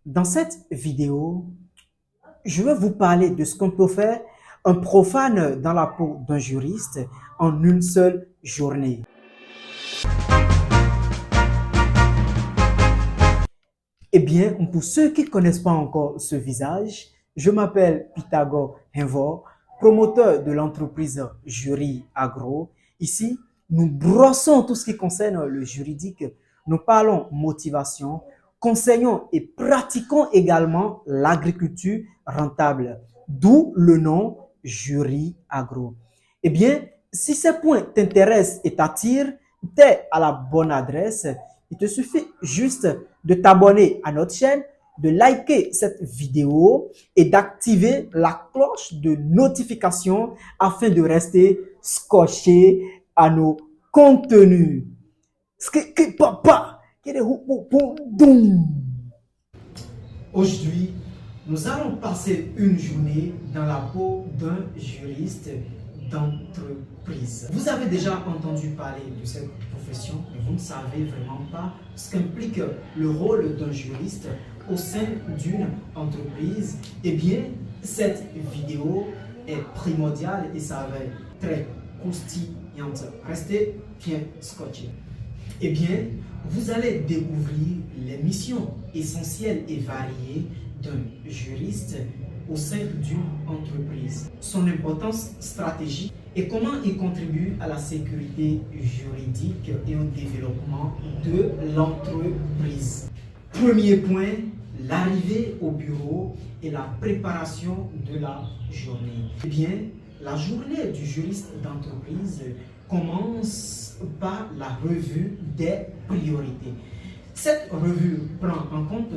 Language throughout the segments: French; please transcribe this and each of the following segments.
Dans cette vidéo, je vais vous parler de ce qu'on peut faire un profane dans la peau d'un juriste en une seule journée. Eh bien, pour ceux qui ne connaissent pas encore ce visage, je m'appelle Pythagore Hinvor, promoteur de l'entreprise Jury Agro. Ici, nous brossons tout ce qui concerne le juridique. Nous parlons motivation, conseillons et pratiquons également l'agriculture rentable, d'où le nom Jury Agro. Eh bien, si ces points t'intéressent et t'attirent, t'es à la bonne adresse. Il te suffit juste de t'abonner à notre chaîne, de liker cette vidéo et d'activer la cloche de notification afin de rester scotché à nos contenus. Aujourd'hui, nous allons passer une journée dans la peau d'un juriste d'entreprise. Vous avez déjà entendu parler de cette profession, mais vous ne savez vraiment pas ce qu'implique le rôle d'un juriste au sein d'une entreprise. Eh bien, cette vidéo est primordiale et ça va être très croustillante. Restez bien scotchés. Eh bien, vous allez découvrir les missions essentielles et variées d'un juriste au sein d'une entreprise, son importance stratégique et comment il contribue à la sécurité juridique et au développement de l'entreprise. Premier point, l'arrivée au bureau et la préparation de la journée. Eh bien, la journée du juriste d'entreprise commence par la revue des priorités. Cette revue prend en compte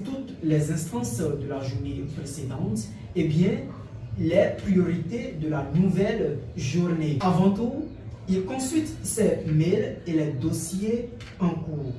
toutes les instances de la journée précédente et bien les priorités de la nouvelle journée. Avant tout, il consulte ses mails et les dossiers en cours.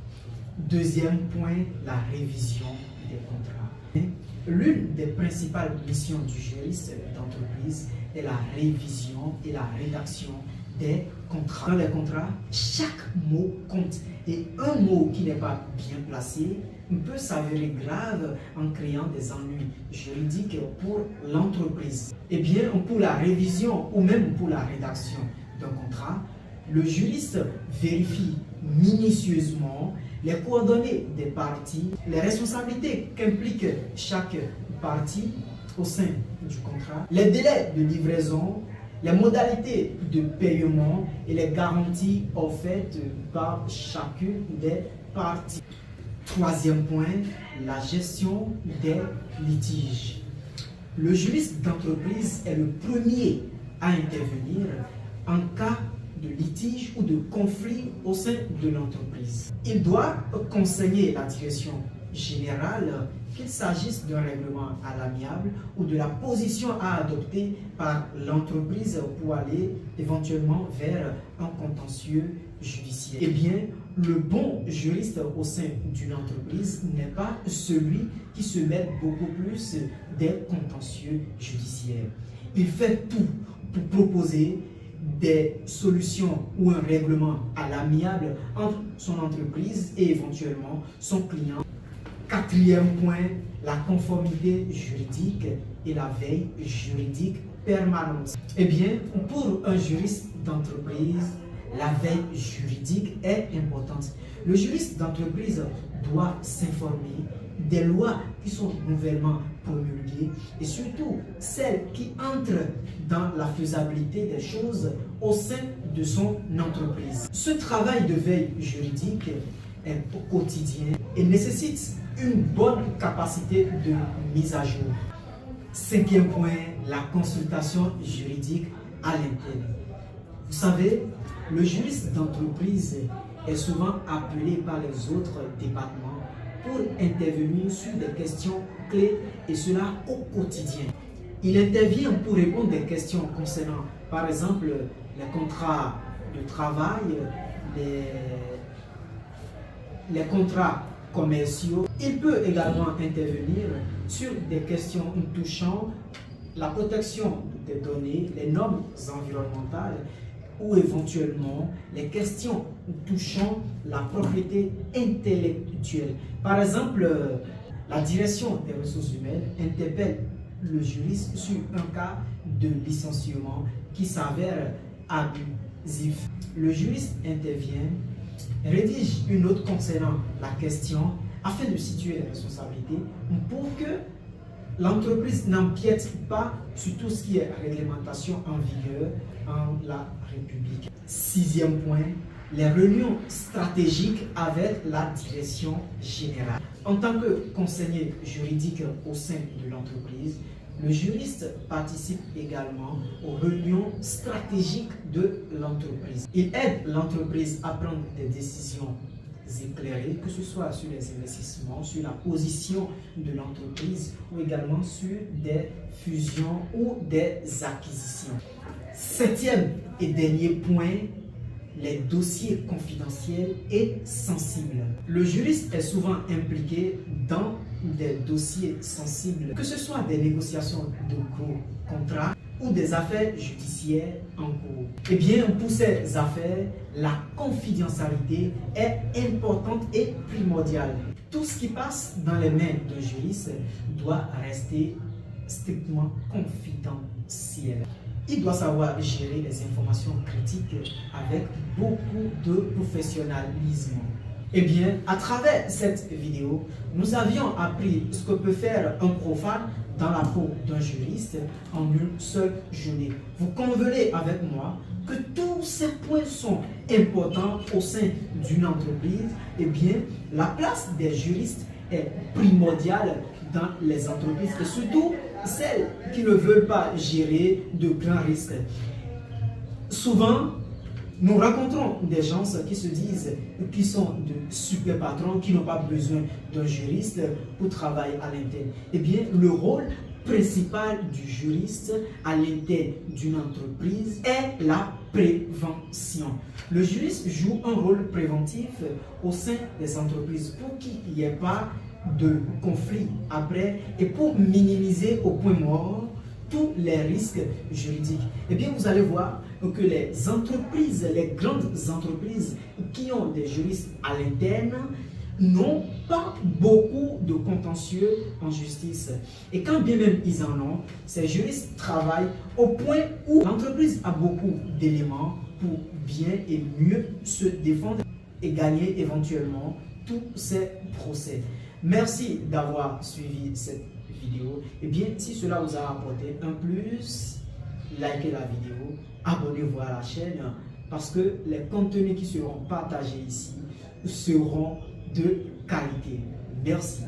Deuxième point, la révision des contrats. L'une des principales missions du juriste d'entreprise est la révision et la rédaction des contrats. Dans les contrats, chaque mot compte et un mot qui n'est pas bien placé peut s'avérer grave en créant des ennuis juridiques pour l'entreprise. Eh bien, pour la révision ou même pour la rédaction d'un contrat, le juriste vérifie minutieusement les coordonnées des parties, les responsabilités qu'implique chaque partie au sein du contrat, les délais de livraison, les modalités de paiement et les garanties offertes par chacune des parties. Troisième point, la gestion des litiges. Le juriste d'entreprise est le premier à intervenir en cas de litige ou de conflit au sein de l'entreprise. Il doit conseiller la direction générale, qu'il s'agisse d'un règlement à l'amiable ou de la position à adopter par l'entreprise pour aller éventuellement vers un contentieux judiciaire. Eh bien, le bon juriste au sein d'une entreprise n'est pas celui qui se mêle beaucoup plus des contentieux judiciaires. Il fait tout pour proposer des solutions ou un règlement à l'amiable entre son entreprise et éventuellement son client. Quatrième point, la conformité juridique et la veille juridique permanente. Eh bien, pour un juriste d'entreprise, la veille juridique est importante. Le juriste d'entreprise doit s'informer des lois qui sont nouvellement promulguées et surtout celles qui entrent dans la faisabilité des choses au sein de son entreprise. Ce travail de veille juridique est au quotidien et nécessite une bonne capacité de mise à jour. Cinquième point, la consultation juridique à l'interne. Vous savez, le juriste d'entreprise est souvent appelé par les autres départements pour intervenir sur des questions clés et cela au quotidien. Il intervient pour répondre des questions concernant, par exemple, les contrats de travail, les contrats commerciaux. Il peut également intervenir sur des questions touchant la protection des données, les normes environnementales ou éventuellement les questions touchant la propriété intellectuelle. Par exemple, La direction des ressources humaines interpelle le juriste sur un cas de licenciement qui s'avère abusif. Le juriste intervient, rédige une note concernant la question afin de situer les responsabilités pour que l'entreprise n'empiète pas sur tout ce qui est réglementation en vigueur en la République. Sixième point, les réunions stratégiques avec la direction générale. En tant que conseiller juridique au sein de l'entreprise, le juriste participe également aux réunions stratégiques de l'entreprise. Il aide l'entreprise à prendre des décisions éclairées, que ce soit sur les investissements, sur la position de l'entreprise ou également sur des fusions ou des acquisitions. Septième et dernier point, les dossiers confidentiels et sensibles. Le juriste est souvent impliqué dans des dossiers sensibles, que ce soit des négociations de gros contrats ou des affaires judiciaires en cours. Eh bien, pour ces affaires, la confidentialité est importante et primordiale. Tout ce qui passe dans les mains d'un juriste doit rester strictement confidentiel. Il doit savoir gérer les informations critiques avec beaucoup de professionnalisme. Eh bien, à travers cette vidéo, nous avions appris ce que peut faire un profane dans la peau d'un juriste en une seule journée. Vous convenez avec moi que tous ces points sont importants au sein d'une entreprise. Eh bien, la place des juristes est primordiale dans les entreprises et surtout celles qui ne veulent pas gérer de grands risques. Souvent, nous rencontrons des gens qui se disent qu'ils sont de super patrons, qui n'ont pas besoin d'un juriste pour travailler à l'interne. Eh bien, le rôle principal du juriste à l'interne d'une entreprise est la prévention. Le juriste joue un rôle préventif au sein des entreprises pour qu'il n'y ait pas de conflit après et pour minimiser au point mort tous les risques juridiques. Eh bien, vous allez voir que les entreprises, les grandes entreprises qui ont des juristes à l'interne n'ont pas beaucoup de contentieux en justice. Et quand bien même ils en ont, ces juristes travaillent au point où l'entreprise a beaucoup d'éléments pour bien et mieux se défendre et gagner éventuellement tous ces procès. Merci d'avoir suivi cette vidéo. Et bien, si cela vous a apporté un plus, likez la vidéo, abonnez-vous à la chaîne parce que les contenus qui seront partagés ici seront de qualité. Merci.